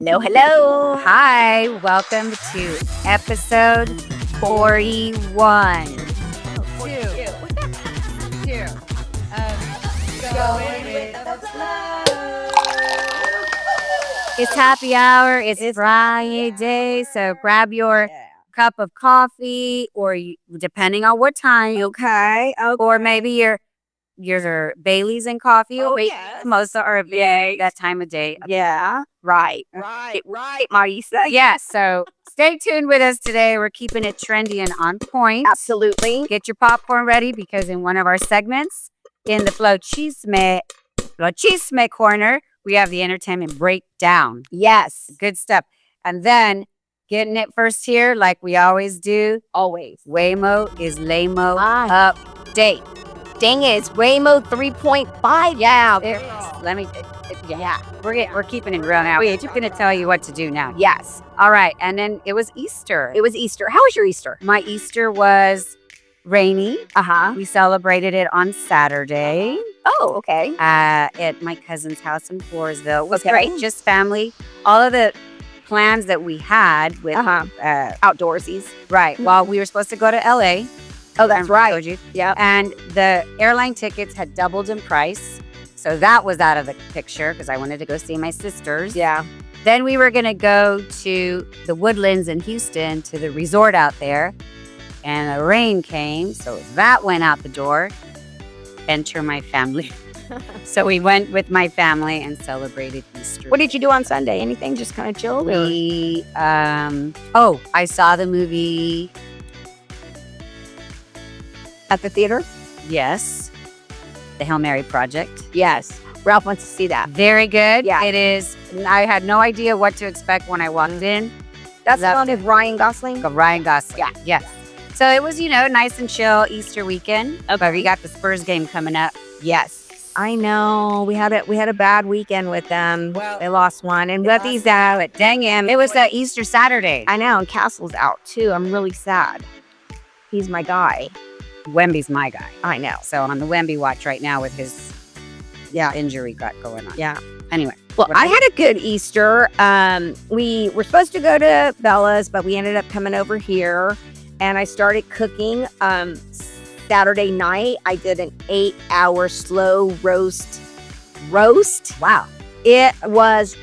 Hello, hello. Hi, welcome to episode 41. Two. Going with the flow. It's happy hour. It's Friday, so grab your cup of coffee, or depending on what time, Okay. or maybe your Bailey's and coffee. Oh, Wait, yes. mimosa or Yay. that time of day. Yeah. Right, Marisa. Yes, so stay tuned with us today. We're keeping it trendy and on point. Absolutely. Get your popcorn ready because in one of our segments, in the Flow Chisme corner, we have the entertainment breakdown. Yes. Good stuff. And then getting it first here, like we always do, Always. Waymo is Lamo update. Dang it. It's Waymo 3.5. Yeah, Girl. let me. Yeah, we're keeping it real now. We're going to tell you what to do now. Yes. All right, and then it was Easter. It was Easter. How was your Easter? My Easter was rainy. Uh-huh. We celebrated it on Saturday Oh, okay. at my cousin's house in Floresville. It was Okay. great, just family. All of the plans that we had with Outdoorsies. right. Well, we were supposed to go to LA. Oh, that's right. Told you. Yeah. And the airline tickets had doubled in price. So that was out of the picture because I wanted to go see my sisters. Yeah. Then we were going to go to the Woodlands in Houston to the resort out there. And the rain came. So that went out the door. Enter my family. So we went with my family and celebrated Easter. What did you do on Sunday? Anything? Just kind of chilled? Or? We, I saw the movie. At the theater? Yes. The Hail Mary Project. Yes. Ralph wants to see that. Very good. Yeah. It is. I had no idea what to expect when I walked in. That's the Loved one with Ryan Gosling? Ryan Gosling. Yeah. Yes. So it was, nice and chill Easter weekend. Okay. But we got the Spurs game coming up. Yes. I know. We had a bad weekend with them. Well, they lost one. And Webby's out. Dang him. It was Easter Saturday. I know. And Castle's out too. I'm really sad. He's my guy. Wemby's my guy. I know. So I'm on the Wemby watch right now with his injury got going on. Yeah. Anyway. Well, I had a good Easter. We were supposed to go to Bella's, but we ended up coming over here. And I started cooking Saturday night. I did an 8-hour slow roast. Wow. It was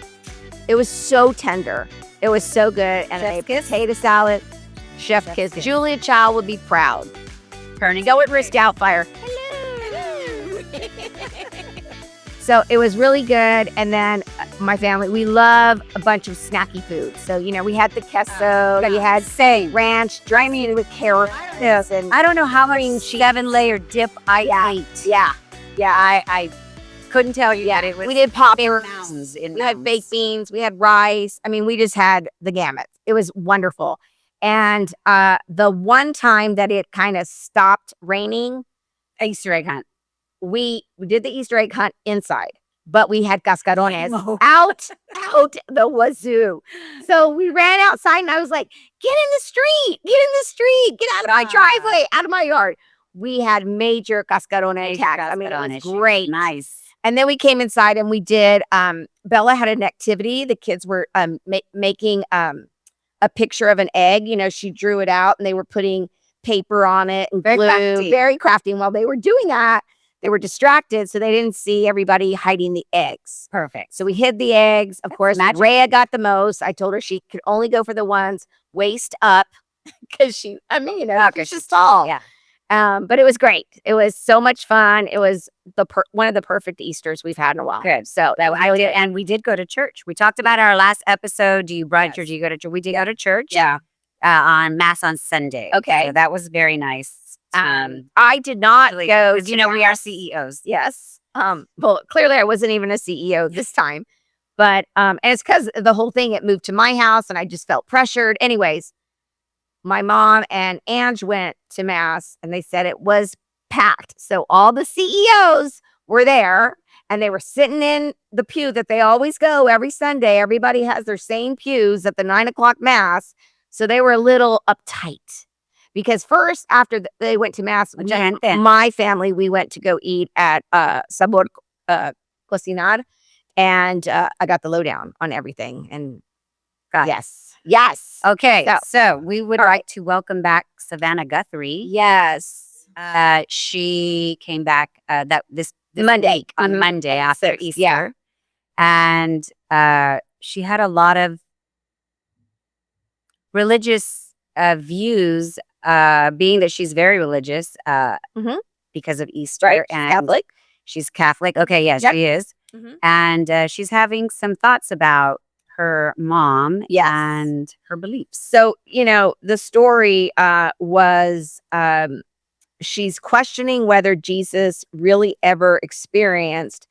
so tender. It was so good. And Chef's a kiss? potato salad. Chef kiss. kiss. Julia Child would be proud. Turning. Go with Wrist Doubtfire. So it was really good. And then my family, we love a bunch of snacky food. So, we had the queso, we had ranch, dry meat with carrots. And I don't know how much 7-layer dip I ate. yeah. I couldn't tell you that it was. We did poppers. Mountains We had baked beans. We had rice. I mean, we just had the gamut. It was wonderful. And the one time that it kind of stopped raining, Easter egg hunt. we did the Easter egg hunt inside, but we had cascarones Oh. out the wazoo. So we ran outside and I was like, get in the street, get out of my driveway, out of my yard. We had major cascarone attacks. I mean, it was great. Nice. And then we came inside and we did, Bella had an activity. The kids were making a picture of an egg. She drew it out and they were putting paper on it and Very glue. crafty. Very crafty. And while they were doing that, they were distracted, so they didn't see everybody hiding the eggs. Perfect. So we hid the eggs. Of course, magic. Rhea got the most. I told her she could only go for the ones waist up because she's just tall. Yeah. But it was great. It was so much fun. It was one of the perfect Easters we've had in a while. Good. So and we did go to church. We talked about our last episode. Do you brunch or do you go to church? We did go to church. Yeah. On Mass on Sunday. Okay. So that was very nice. I did not go. Because, we are CEOs. Yes. Well, clearly I wasn't even a CEO this time, but and it's because the whole thing, it moved to my house and I just felt pressured. Anyways, my mom and Ange went to Mass and they said it was packed. So all the CEOs were there and they were sitting in the pew that they always go every Sunday. Everybody has their same pews at the 9:00 Mass. So they were a little uptight. Because first, after they went to Mass, my family, we went to go eat at Sabor Cocinar. And I got the lowdown on everything. And Got it. Yes. Yes. Okay, So, so we would all right. like to welcome back Savannah Guthrie. Yes. She came back this Monday. week on Mhm. Monday after 6th, Easter, yeah. and she had a lot of religious views, being that she's very religious Mhm. because of Easter, Right. and Catholic. she's Catholic. Okay, yes, Yep. she is, Mhm. and she's having some thoughts about her mom Yes. and her beliefs. So, the story was she's questioning whether Jesus really ever experienced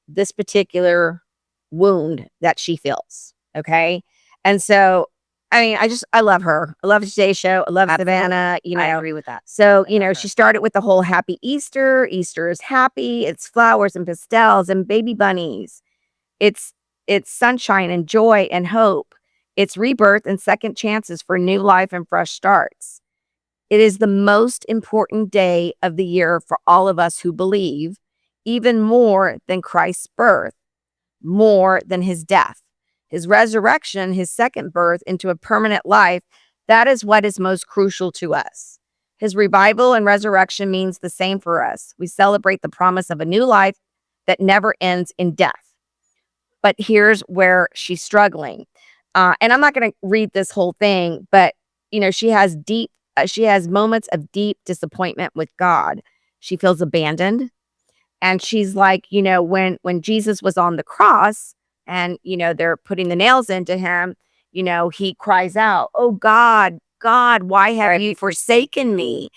this particular wound that she feels. Okay. And so, I mean, I love her. I love today's show. I love Absolutely. Savannah, I agree with that. So, I love her. she started with the whole happy Easter. Easter is happy. It's flowers and pastels and baby bunnies. It's it's sunshine and joy and hope. It's rebirth and second chances for new life and fresh starts. It is the most important day of the year for all of us who believe, even more than Christ's birth, more than his death. His resurrection, his second birth into a permanent life, that is what is most crucial to us. His revival and resurrection means the same for us. We celebrate the promise of a new life that never ends in death. But here's where she's struggling. And I'm not going to read this whole thing, but she has moments of deep disappointment with God. She feels abandoned, and she's like, when Jesus was on the cross, and they're putting the nails into him, he cries out, "Oh God, God, why have you forsaken me?"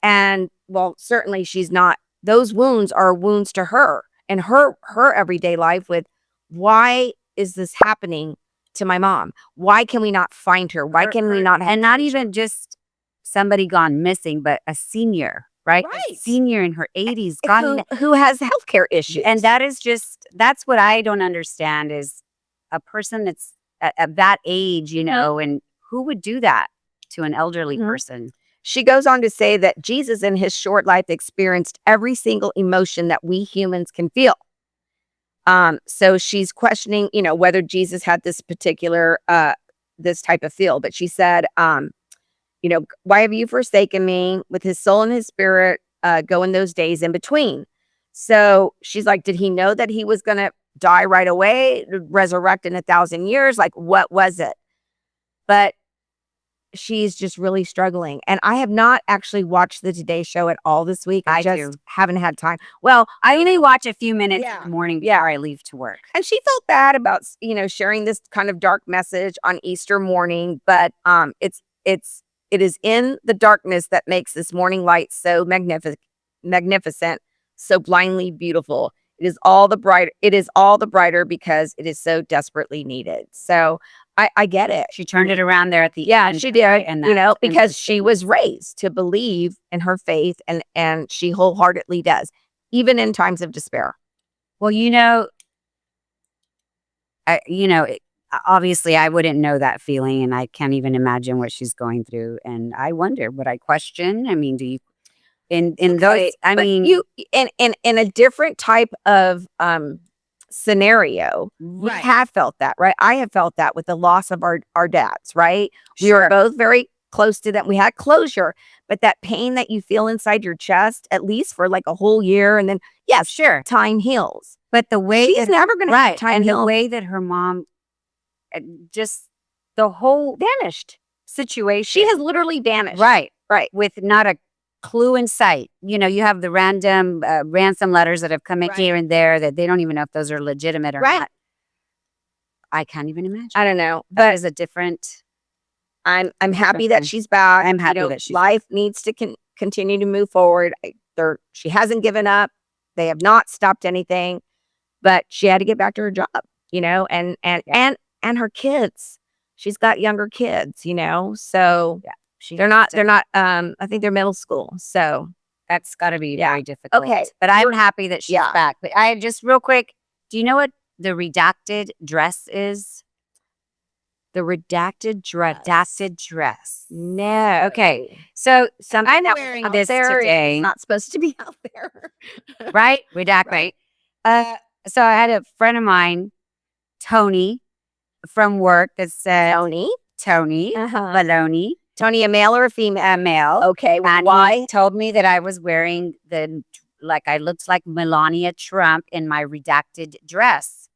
And well, certainly she's not. Those wounds are wounds to her and her everyday life with, why is this happening to my mom? Why can we not find her? Why can we not have and not even just somebody gone missing, but a senior, right? A Right. senior in her 80s gone who has healthcare issues? and that's what I don't understand is a person that's at that age, and who would do that to an elderly Mhm. person? She goes on to say that Jesus in his short life experienced every single emotion that we humans can feel. So she's questioning, whether Jesus had this particular this type of feel. But she said, why have you forsaken me? With his soul and his spirit go in those days in between. So she's like, did he know that he was gonna die right away, resurrect in 1,000 years? Like, what was it? But she's just really struggling. And I have not actually watched the Today Show at all this week. I just do. haven't had time. Well, I only watch a few minutes Yeah. in the morning Yeah. before I leave to work. and she felt bad about, sharing this kind of dark message on Easter morning, but it is in the darkness that makes this morning light so magnificent, so blindly beautiful. It is all the brighter because it is so desperately needed. So I get it. She turned it around there at the Yeah, end. she did, And that's because she was raised to believe in her faith, and she wholeheartedly does, even in times of despair. Well, obviously I wouldn't know that feeling, and I can't even imagine what she's going through. And I wonder, would I question? I mean, do you in those? Okay, I but mean, you in a different type of scenario, we Right. have felt that, right? I have felt that with the loss of our dads, right? We were Sure. both very close to them. We had closure, but that pain that you feel inside your chest, at least for like a whole year, and then yes, Sure. time heals. But the way She's never going to have right, time and the heal. way that her mom, just the whole Vanished. situation, She has literally vanished. right, Right. with not a clue in sight. You have the random ransom letters that have come in Right. here and there that they don't even know if those are legitimate or Right. not. I can't even imagine. I don't know, That but is a different. I'm happy that Okay. she's back. I'm happy that she's life needs to continue to move forward. She hasn't given up. They have not stopped anything, but she had to get back to her job, and and her kids. She's got younger kids, so She they're not I think they're middle school. So That's got to be Yeah. very difficult. Okay. But I'm You're- happy that she's Yeah. back. But I just real quick, do you know what the redacted dress is? the redacted dress. Redacted dress. No. Okay. So Something I'm that was wearing out this there is today, not supposed to be out there. right? Redact, Right. right? So I had a friend of mine, Tony, from work that said Tony. Baloney, Tony, a male or a female? a male. Okay. And Why? he told me that I was wearing I looked like Melania Trump in my redacted dress.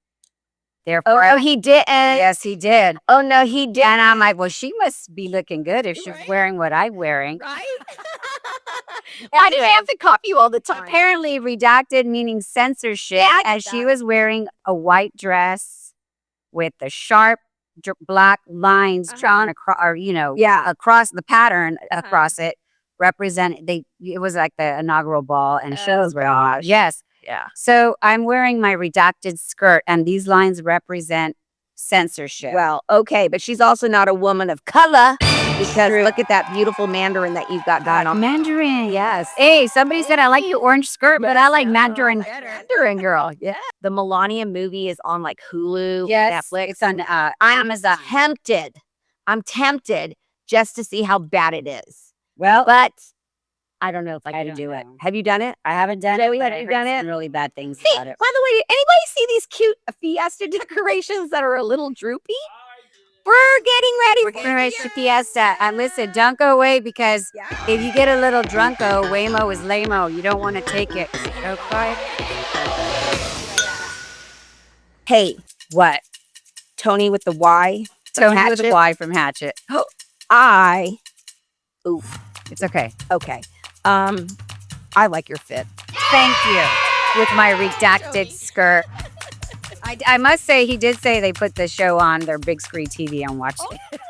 Therefore, Oh, he didn't. yes, he did. Oh, no, he didn't. And I'm like, well, she must be looking good if she's wearing what I'm wearing. Right? Why do they have to copy you all the time? Apparently, redacted meaning censorship, Yeah, as she was wearing a white dress with the sharp black lines drawn across, or across the pattern across it. It was like the inaugural ball, and shows were on. Yes. Yeah. So I'm wearing my redacted skirt, and these lines represent censorship. Well, okay, but she's also not a woman of color because look at that beautiful Mandarin that you've got going on. Mandarin. Yes. Hey, somebody said I like the orange skirt, but I like Mandarin. Mandarin girl. Yeah. The Melania movie is on like Hulu, Netflix. It's on I'm Amazon. I'm tempted just to see how bad it is. Well, But I don't know if I can don't do it. know. Have you done it? I haven't done Joey, it. have but I you heard done it? some really bad things See, about it. by the way, anybody see these cute Fiesta decorations that are a little droopy? We're getting ready. We're getting ready for Fiesta. And listen, don't go away, because if you get a little drunko, Waymo is lame-o. You don't want to take it. Okay? Hey, What? Tony with the Y. Tony with a Hatchet. Y from Hatchet. It's okay. Okay. I like your fit. Thank you. With my redacted skirt. I must say, he did say they put the show on their big screen TV and watched it.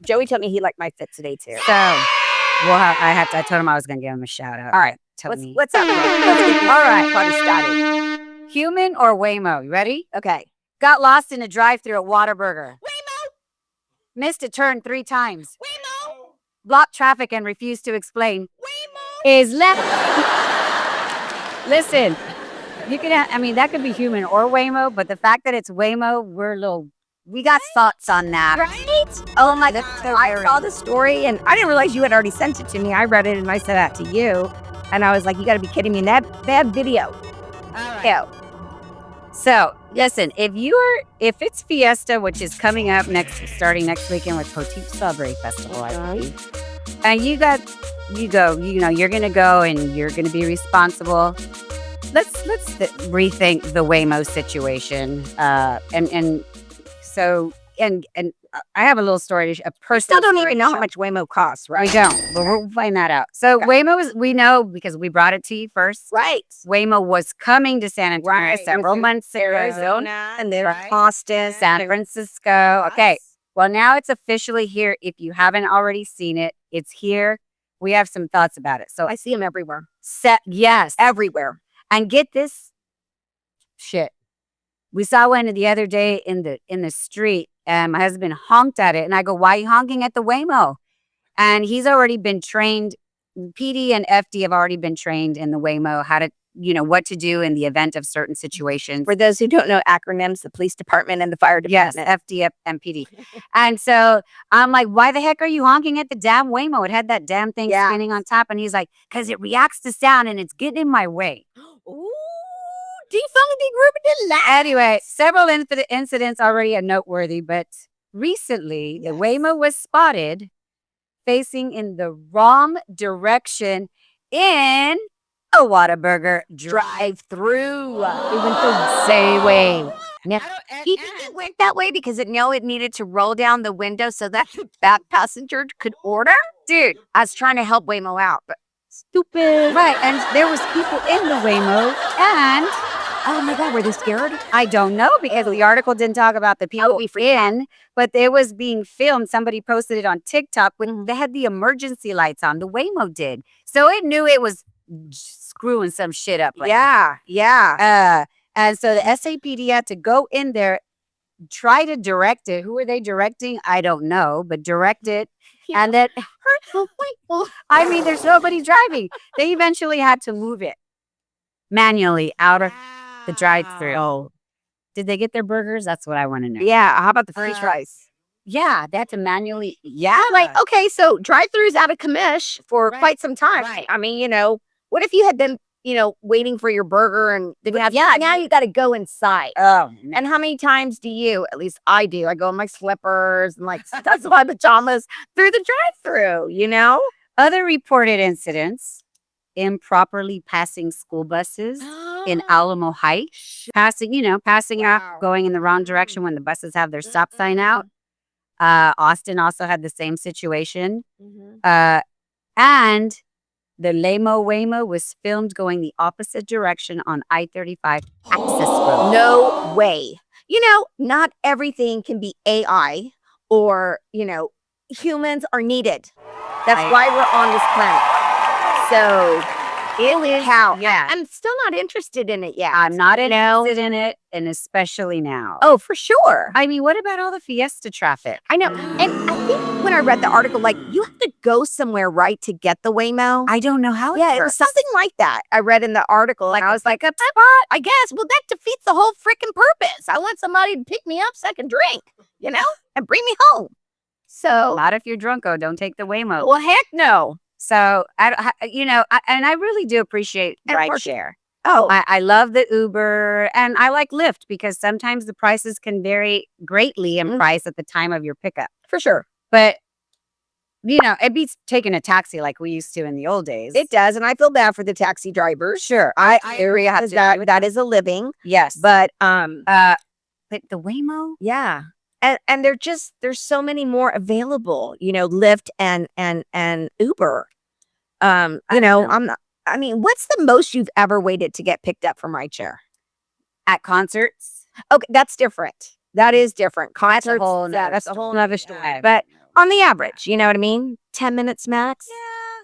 Joey told me he liked my fit today too. So I told him I was going to give him a shout out. All right. Tony. What's up? Let's get All right. party started. Human or Waymo? You ready? Okay. Got lost in a drive-thru at Whataburger. Missed a turn 3 times. Blocked traffic and refused to explain. Is left. Listen, you can. That could be human or Waymo, but the fact that it's Waymo, we got thoughts on that. Right? Oh my God. I saw the story and I didn't realize you had already sent it to me. I read it and I sent that to you. And I was like, you got to be kidding me. And that video. All right. So listen, if it's Fiesta, which is coming up starting next weekend with Poteet Strawberry Festival, I believe, and you're gonna go and you're gonna be responsible. Let's rethink the Waymo situation. And I have a little story. A personal. Still don't story even to know share. how much Waymo costs, right? We don't, but we'll find that out. So Waymo we know because we brought it to you first. Right. Waymo was coming to San Antonio Right. several months ago. Arizona and then Austin. San Francisco. Okay. Well, now it's officially here. If you haven't already seen it, it's here. We have some thoughts about it. So I see them everywhere. Yes. Everywhere. And get this shit. We saw one the other day in the street, and my husband honked at it. And I go, why are you honking at the Waymo? And he's already been trained. PD and FD have already been trained in the Waymo, how to, what to do in the event of certain situations. For those who don't know acronyms, the police department and the fire Yes, department. FD and PD. And so I'm like, why the heck are you honking at the damn Waymo? It had that damn thing spinning on top. And he's like, because it reacts to sound and it's getting in my way. Ooh, defund the group of the Anyway, several incidents already are noteworthy, but recently the Waymo was spotted facing in the wrong direction in a Whataburger drive-thru. We went the same way. Now, he went that way because it needed to roll down the window so that the back passenger could order. Dude, I was trying to help Waymo out, but stupid. Right, and there was people in the Waymo, and oh my God, were they scared? I don't know because the article didn't talk about the people in, but it was being filmed. Somebody posted it on TikTok when they had the emergency lights on. The Waymo did, so it knew it was screwing some shit up. Yeah. And so the SAPD had to go in there, try to direct it. Who are they directing? I don't know, but direct it. Yeah. And that hurtful. There's nobody driving. They eventually had to move it manually out of the drive-thru. Oh. Did they get their burgers? That's what I want to know. Yeah. How about the French fries? Yeah, they had to manually. Yeah. Like, okay, so drive-thru's out of commish for quite some time. Right. What if you had been waiting for your burger and now you got to go inside. Oh, no. And how many times do you, at least I do, I go in my slippers and that's my pajamas through the drive-thru, Other reported incidents: improperly passing school buses in Alamo Heights, passing out, Wow. going in the wrong direction when the buses have their stop sign out. Austin also had the same situation. And the Waymo was filmed going the opposite direction on I-35 access road. No way. Not everything can be AI or, humans are needed. That's why we're on this planet. So how? Yeah. I'm still not interested in it yet. I'm not interested in it, and especially now. Oh, for sure. I mean, what about all the Fiesta traffic? I know. And I think when I read the article, you have to go somewhere, right, to get the Waymo? I don't know how it Yeah, it works. was something like that. I read in the article. And I was like, I guess. Well, that defeats the whole freaking purpose. I want somebody to pick me up so I can drink, and bring me home. So, Not if you're drunko. Don't take the Waymo. well, heck no. So, and I really do appreciate And of course- rideshare. Oh, I love the Uber, and I like Lyft because sometimes the prices can vary greatly in price at the time of your pickup. for sure. But, it beats taking a taxi like we used to in the old days. It does. And I feel bad for the taxi drivers. Sure. I agree. because that is a living. Yes. But But the Waymo? yeah. And there's so many more available, Lyft and Uber. What's the most you've ever waited to get picked up from rideshare? At concerts? Okay, that's different. That is different. Concerts, That's a whole nother story. But on the average, you know what I mean? 10 minutes max,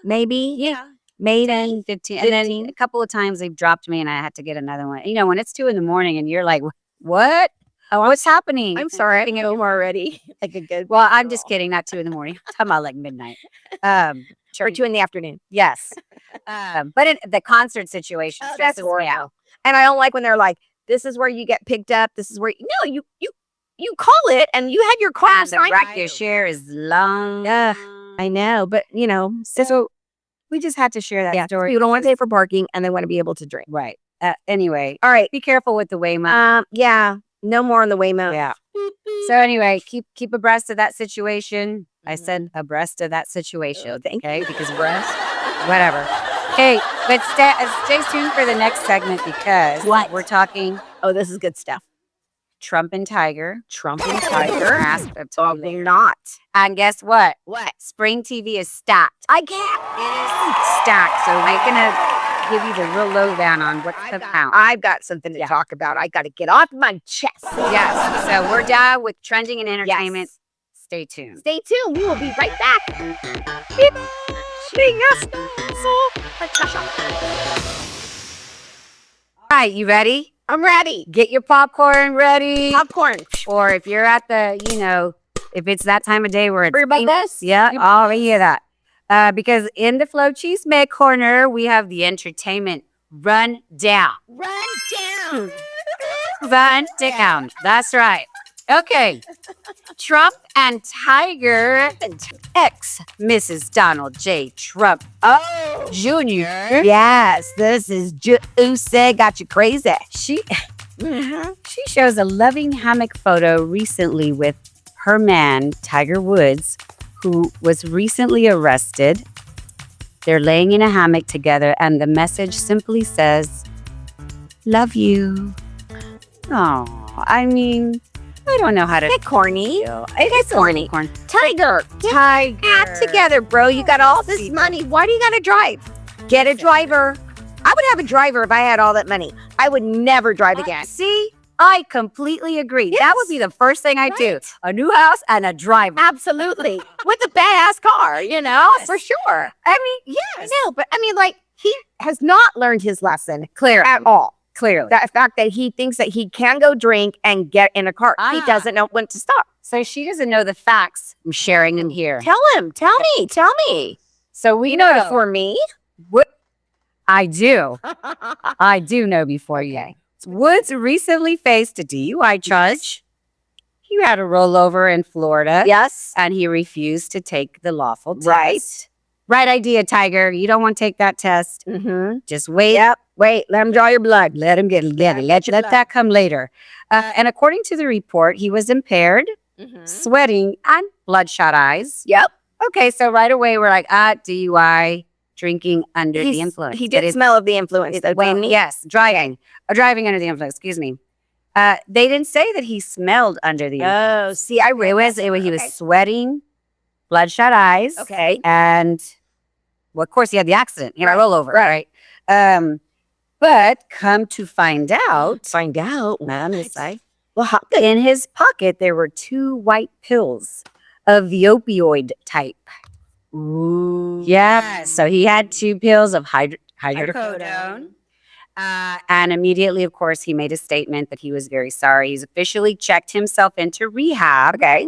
maybe. Yeah. Maybe 10, 15. And then a couple of times they've dropped me and I had to get another one. When it's 2 a.m. and you're like, what? Oh, what's happening? I'm sorry, I'm home already. Like a good. Well, I'm just kidding. Not 2 a.m. I'm talking about like midnight. Or 2 in the afternoon. Yes. But in the concert situation, That's stresses me out. And I don't like when they're like, this is where you get picked up. This is where you call it and you have your car And the assigned. ride share is long. Yeah, I know, but So we just had to share that story. People don't want to pay for parking and they want to be able to drink. Right. Anyway, All right. be careful with the Waymo. Yeah. No more on the Waymo. Yeah. So anyway, keep abreast of that situation. I said abreast of that situation. Okay, because breast, whatever. Hey, but stay tuned for the next segment because we're talking. Oh, this is good stuff. Trump and Tiger. Trump and Tiger. Talking not. And guess what? What? Spring TV is stacked. I can't. It is stacked. So we're gonna give you the real lowdown on what's the count. I've got something to talk about. I got to get off my chest. Yes. So we're down with trending and entertainment. Yes. Stay tuned. Stay tuned. We will be right back. All right, you ready? I'm ready. Get your popcorn ready. Popcorn. Or if you're at the, if it's that time of day where it's About this? yeah, I'll hear that. Because in the Flow Cheese Meg corner, we have the entertainment rundown. Run down. Run down. That's right. Okay. Trump and Tiger, ex Mrs. Donald J. Trump Jr. Yes, this is Juicy. Got you crazy. She shows a loving hammock photo recently with her man, Tiger Woods, who was recently arrested. They're laying in a hammock together, and the message simply says, "Love you." Oh, I mean, I don't know how to. Get corny. It's corny. Tiger. Tiger. Act together, bro. You got all this money. Why do you got to drive? Get a driver. I would have a driver if I had all that money. I would never drive again. See, I completely agree. That would be the first thing I do. A new house and a driver. Absolutely. With a badass car, for sure. I mean, I know, but he has not learned his lesson clear at all. Clearly. The fact that he thinks that he can go drink and get in a car. He doesn't know when to stop. So she doesn't know the facts. I'm sharing them here. Tell him. Tell me. So we know know. before me. I do. I do know before you. Woods recently faced a DUI charge. He had a rollover in Florida. Yes. And he refused to take the lawful test. Right. Right idea, Tiger. You don't want to take that test. Mm-hmm. Just wait. Yep. Wait, let him draw your blood. Let him get let that come later. And according to the report, he was impaired, sweating, and bloodshot eyes. Yep. Okay, so right away we're like, DUI, drinking under the influence. He did smell of the influence. Yes, driving under the influence. Excuse me. They didn't say that he smelled under the influence. Oh, see, I read He was sweating, bloodshot eyes. Okay. And, well, of course, he had the accident. He had a rollover, right? But come to find out, man, it's like, in his pocket, there were 2 white pills of the opioid type. ooh. Yeah, so he had 2 pills of hydrocodone. And immediately, of course, he made a statement that he was very sorry. He's officially checked himself into rehab. Okay.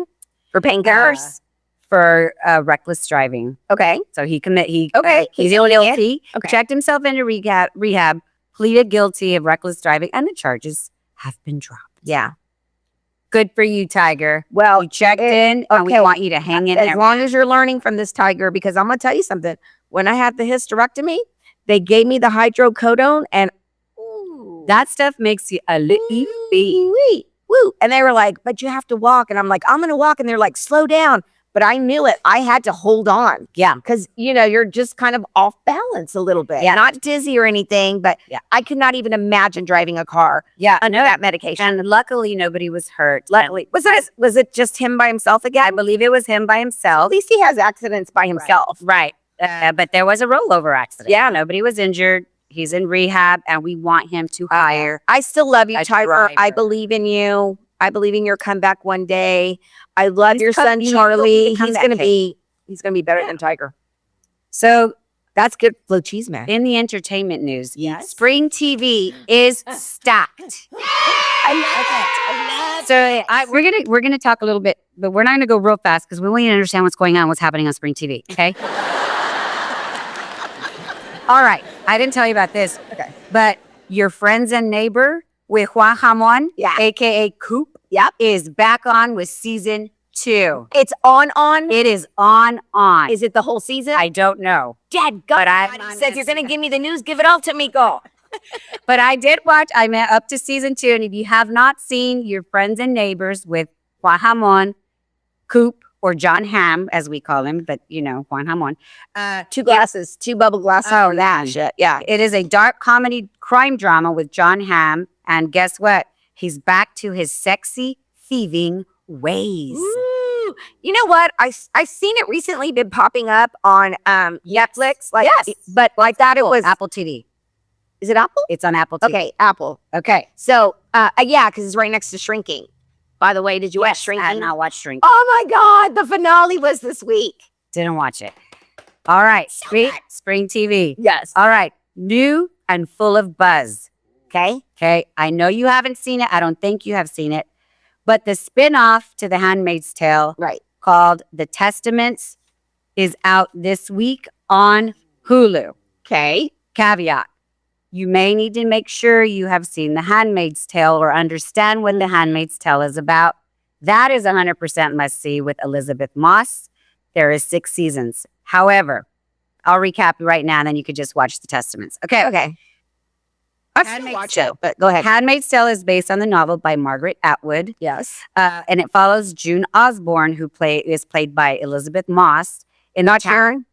For painkillers? For reckless driving. Okay. So he's guilty. Okay. Checked himself into rehab, pleaded guilty of reckless driving, and the charges have been dropped. Yeah. Good for you, Tiger. Well, you checked in, and we want you to hang in as long as you're learning from this, Tiger, because I'm going to tell you something. When I had the hysterectomy, they gave me the hydrocodone, and that stuff makes you a little woo. And they were like, but you have to walk. And I'm like, I'm going to walk. And they're like, slow down. But I knew it. I had to hold on. Yeah. Because, you're just kind of off balance a little bit. Yeah. Not dizzy or anything, but I could not even imagine driving a car under that medication. And luckily, nobody was hurt. Luckily. Was it just him by himself again? I believe it was him by himself. At least he has accidents by himself. Right. But there was a rollover accident. Yeah. Nobody was injured. He's in rehab, and we want him to hire. I still love you, Tiger. driver. I believe in you. I believe in your comeback one day. I love your son, Charlie. He's gonna be better than Tiger. So that's good flow cheese, man. In the entertainment news, yes, Spring TV is stacked. I love it. So we're gonna talk a little bit, but we're not gonna go real fast because we want you to understand what's going on, what's happening on Spring TV. Okay. All right. I didn't tell you about this. Okay. But your friends and neighbor with Juan Jamon, aka Coop, is back on with season 2. It's on. It is on. Is it the whole season? I don't know. Dad, God, says you're gonna give me the news. Give it all to me, go. But I did watch. I'm up to season 2, and if you have not seen your friends and neighbors with Juan Jamon, Coop, or John Hamm, as we call him, but Juan Jamon. 2 glasses, 2 bubble glasses. Oh, that shit. Yeah. It is a dark comedy crime drama with John Hamm. And guess what? He's back to his sexy, thieving ways. Ooh. You know what? I've seen it recently been popping up on Netflix. But I thought it was Apple TV. Is it Apple? It's on Apple TV. Okay, Apple. Okay. So, because it's right next to Shrinking. By the way, did you watch Shrinking? I have not watched Shrinking. Oh my God, the finale was this week. Didn't watch it. All right, Spring TV. Yes. All right, new and full of buzz. Okay. I know you haven't seen it. I don't think you have seen it. But the spin-off to The Handmaid's Tale, called The Testaments, is out this week on Hulu. Okay. Caveat. You may need to make sure you have seen The Handmaid's Tale or understand what The Handmaid's Tale is about. That is 100% must-see with Elizabeth Moss. There is 6 seasons. However, I'll recap right now, and then you could just watch The Testaments. Okay. I'll watch it, but go ahead. Handmaid's Tale is based on the novel by Margaret Atwood. Yes. And it follows June Osborne, who is played by Elizabeth Moss. Not Sharon?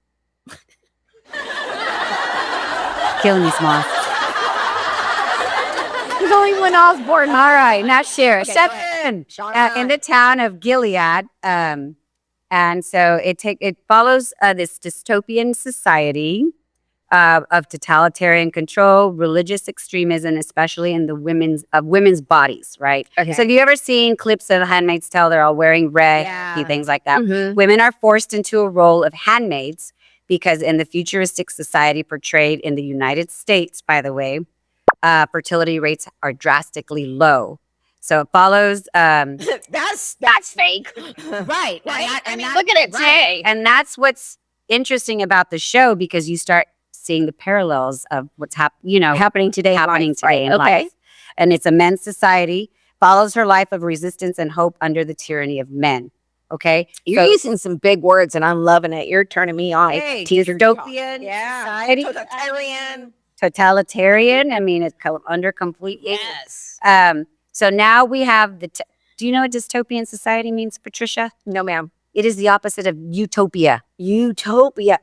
Killing me, Moss. There's only one Osborne. All right, not Sharon. Okay, 7. In the town of Gilead. And so it follows this dystopian society of totalitarian control, religious extremism, especially in the women's bodies, right? Okay. So have you ever seen clips of The Handmaid's Tale? They're all wearing red, things like that. Mm-hmm. Women are forced into a role of handmaids because in the futuristic society portrayed in the United States, by the way, fertility rates are drastically low. So it follows. That's fake, right? Look at it today, and that's what's interesting about the show because you start seeing the parallels of what's happening today in life. And it's a men's society. Follows her life of resistance and hope under the tyranny of men. Okay, you're using some big words, and I'm loving it. You're turning me on. Dystopian, society, totalitarian. I mean, it's under complete. Yes. So now we have the. Do you know what dystopian society means, Patricia? No, ma'am. It is the opposite of utopia. Utopia.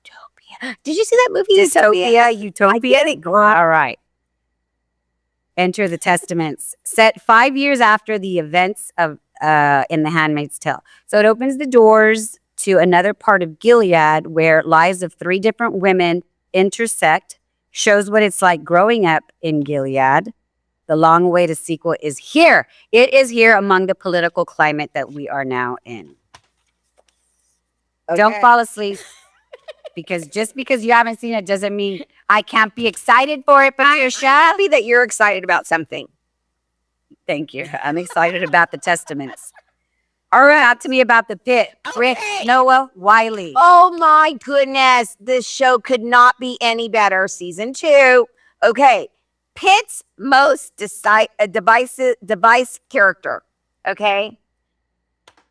Utopia. Did you see that movie? Dystopia, utopia. I get it, girl. All right. Enter the Testaments, set 5 years after the events of in The Handmaid's Tale. So it opens the doors to another part of Gilead where lives of 3 different women intersect, shows what it's like growing up in Gilead. The long-awaited sequel is here. It is here among the political climate that we are now in. Okay. Don't fall asleep. Because just because you haven't seen it doesn't mean I can't be excited for it, Patricia. Happy that you're excited about something. Thank you. I'm excited about the Testaments. All right, talk to me about the pit. Rick, Noah, Wiley. Oh my goodness. This show could not be any better. Season 2. Okay. Pitt's most device character. Okay.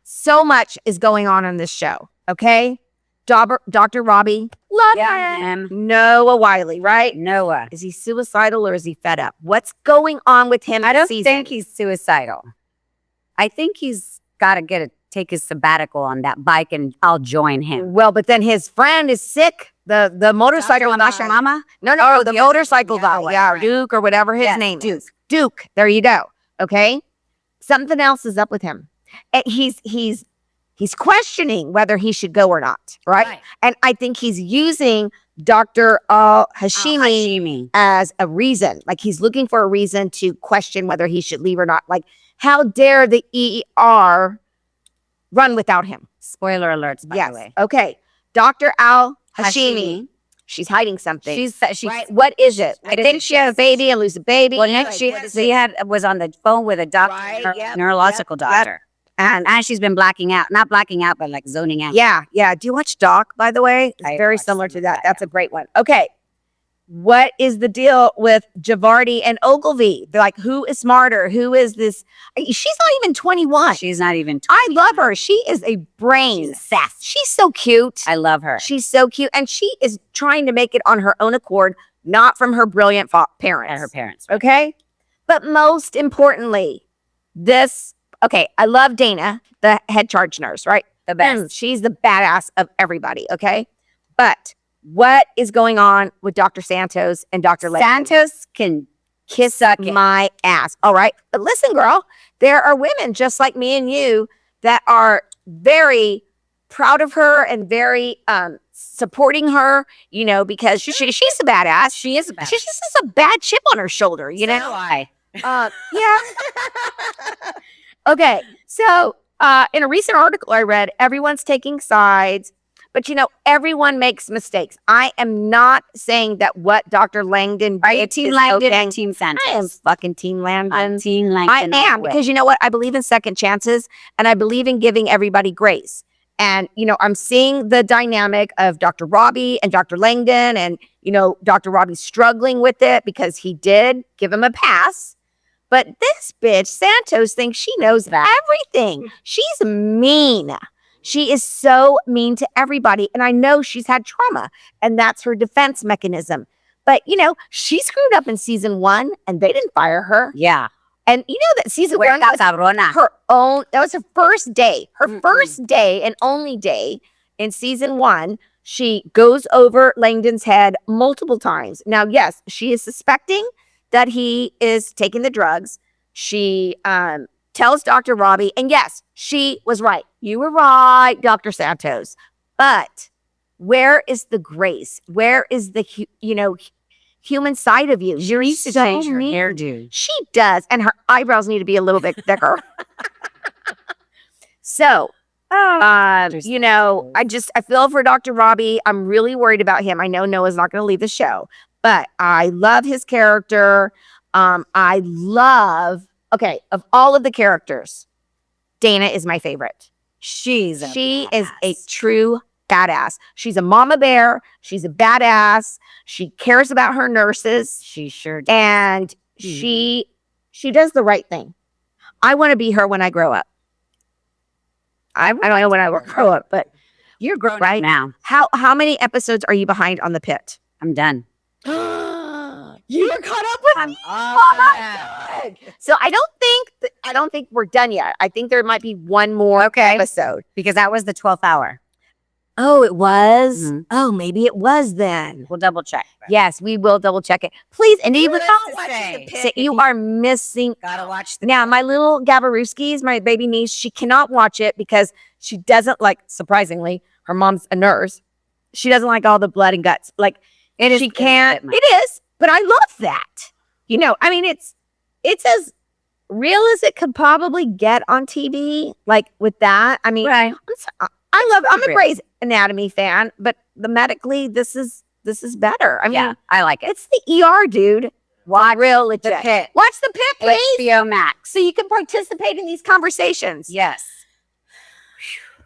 So much is going on in this show. Okay. Dr. Robbie. Love him. Noah Wiley, right? Noah. Is he suicidal or is he fed up? What's going on with him? I don't think he's suicidal. I think he's got to take his sabbatical on that bike and I'll join him. Well, but then his friend is sick. The motorcycle guy. Mama? No, the motorcycle guy. Yeah, right. Duke or whatever his name is. Duke. There you go. Okay. Something else is up with him. And he's questioning whether he should go or not. Right. And I think he's using Dr. Hashimi as a reason. Like he's looking for a reason to question whether he should leave or not. Like, how dare the ER run without him? Spoiler alerts, by the way. Okay. Dr. Hashimi. She's hiding something. She's right. What is it? I think she has a baby and lose a baby. Well, next she was on the phone with a doctor, neurological doctor. And she's been blacking out. Not blacking out, but like zoning out. Yeah. Do you watch Doc, by the way? It's very similar to that. That's a great one. Okay. What is the deal with Javardi and Ogilvy? They're like, who is smarter? Who is this? She's not even 21. She's not even 20. I love her. She is a brain. She's so cute. I love her. She's so cute. And she is trying to make it on her own accord, not from her brilliant parents. Her parents. Okay? But most importantly, I love Dana, the head charge nurse, right? The best. She's the badass of everybody, okay? But what is going on with Dr. Santos and Dr. Langdon? Santos can kiss my ass. All right. But listen, girl, there are women just like me and you that are very proud of her and very supporting her, because she's a badass. She is a badass. She's just a bad chip on her shoulder, So do I. Yeah. Okay. So in a recent article I read, everyone's taking sides. But, everyone makes mistakes. I am not saying that what Dr. Langdon Are you Team Langdon or Team Santos? I am fucking Team Langdon. I'm Team Langdon. I am, because you know what? I believe in second chances, and I believe in giving everybody grace. And, I'm seeing the dynamic of Dr. Robbie and Dr. Langdon, and, Dr. Robbie's struggling with it because he did give him a pass. But this bitch, Santos, thinks she knows everything. She's mean. She is so mean to everybody. And I know she's had trauma, and that's her defense mechanism. But, she screwed up in season 1 and they didn't fire her. Yeah. And that season 1 was her own, that was her first day. Her first day and only day in season 1. She goes over Langdon's head multiple times. Now, yes, she is suspecting that he is taking the drugs. She tells Dr. Robbie, and yes, she was right. You were right, Dr. Santos. But where is the grace? Where is the, human side of you? She needs to change her hairdo. She does. And her eyebrows need to be a little bit thicker. So, I feel for Dr. Robbie. I'm really worried about him. I know Noah's not going to leave the show, but I love his character. Of all of the characters, Dana is my favorite. She is a true badass. She's a mama bear. She's a badass. She cares about her nurses. She sure does. And she does the right thing. I want to be her when I grow up. I don't know when I will grow up, but you're grown right now. How many episodes are you behind on the Pit? I'm done. You're caught up with I'm me? all Oh my caught up. God. So I don't think we're done yet. I think there might be one more episode. Because that was the 12th hour. Oh, it was? Mhm. Oh, maybe it was then. We'll double check. Yes, we will double check it. Please, and even Who not is to watching say? the pick, you are missing. Gotta watch the Now, my little Gabaruskis, my baby niece, she cannot watch it because she doesn't like, surprisingly, her mom's a nurse. She doesn't like all the blood and guts. Like, It is she a bit can't. much. It is, but I love that. You know, I mean, it's as real as it could probably get on TV. Like with that, I mean, Right. I'm a real. Grey's Anatomy fan, but the medically, this is better. I mean, Yeah, I like it. it's the ER, dude. Watch Real legit. the pit. Watch the pit, please, HBO Max. so you can participate in these conversations. Yes.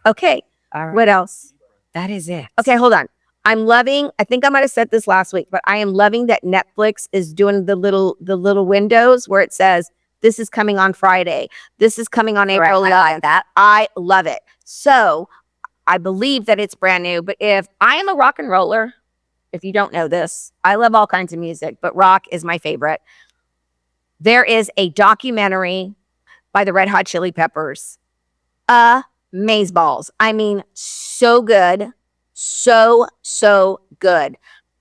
Okay. All right. What else? That is it. Okay, hold on. I'm loving. I think I might have said this last week, but I am loving that Netflix is doing the little windows where it says this is coming on Friday. This is coming on April 11th. I like that. I love it. So I believe that it's brand new. But if I am a rock and roller, if you don't know this, I love all kinds of music, but rock is my favorite. There is a documentary by the Red Hot Chili Peppers. Amazeballs. I mean, so good. So good.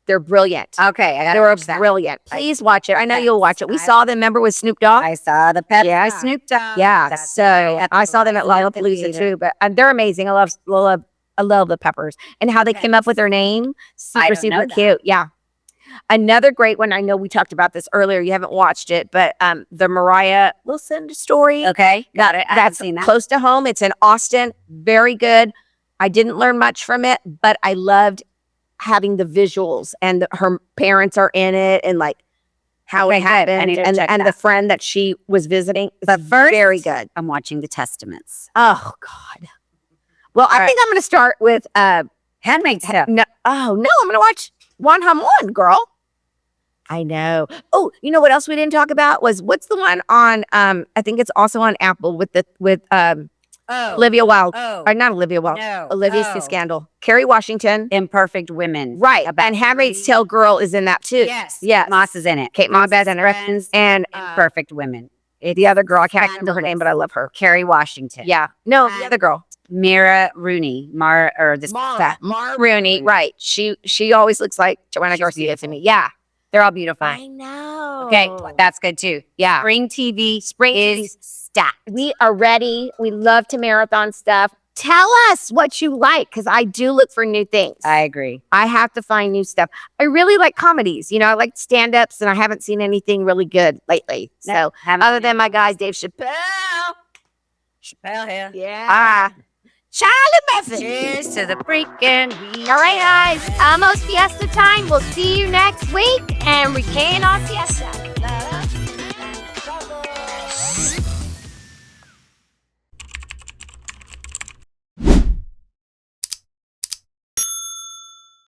They're brilliant. Okay, I gotta They're watch that. brilliant. Please watch it. I know Yes, you'll watch it. We I- saw them, remember, with Snoop Dogg? I saw the pet. Yeah. Snoop Dogg. Yeah, That's so right. I saw them at Lollapalooza too, but they're amazing. I love the Peppers and how they came up with their name. I Super, don't know super that. cute. Yeah. Another great one. I know we talked about this earlier. You haven't watched it, but the Mariah Wilson story. Okay, got it. I haven't That's seen that. close to home. It's in Austin. Very good. I didn't learn much from it, but I loved having the visuals and her parents are in it and like how Okay, it good. I happened need to and check the that. friend that she was visiting. But It's first, very good. I'm watching The Testaments. Oh God. Well, I right. think I'm going to start with Handmaid's Tale. no. Oh no, I'm going to watch One Hum One, girl. I know. Oh, you know what else we didn't talk about was what's the one on? I think it's also on Apple with Olivia Wilde. Oh, Or not Olivia Wilde. no. Olivia Oh. Scandal. Kerry Washington. Imperfect Women. Right. About And Handmaid's three- Tale girl is in that too. Yes. Yes. Moss is in it. Kate Moss Moss's and friends. and Imperfect Women. the other girl. I can't remember her name, but I love her. Carrie Washington. Yeah. No, the other girl. Mira Rooney. Mar Rooney. Right. She always looks like Joanna She's Garcia to beautiful. me. Yeah. They're all beautiful. know. Okay, that's good too. Yeah. Spring TV Spring is stacked. We are ready. We love to marathon stuff. Tell us what you like because I do look for new things. I agree. I have to find new stuff. I really like comedies. You know, I like stand-ups and I haven't seen anything really good lately. So other than my guys, Dave Chappelle. Chappelle here. Yeah. Charlie Murphy. Cheers to the freaking week. All right, guys. Almost fiesta time. We'll see you next week. And we can on fiesta.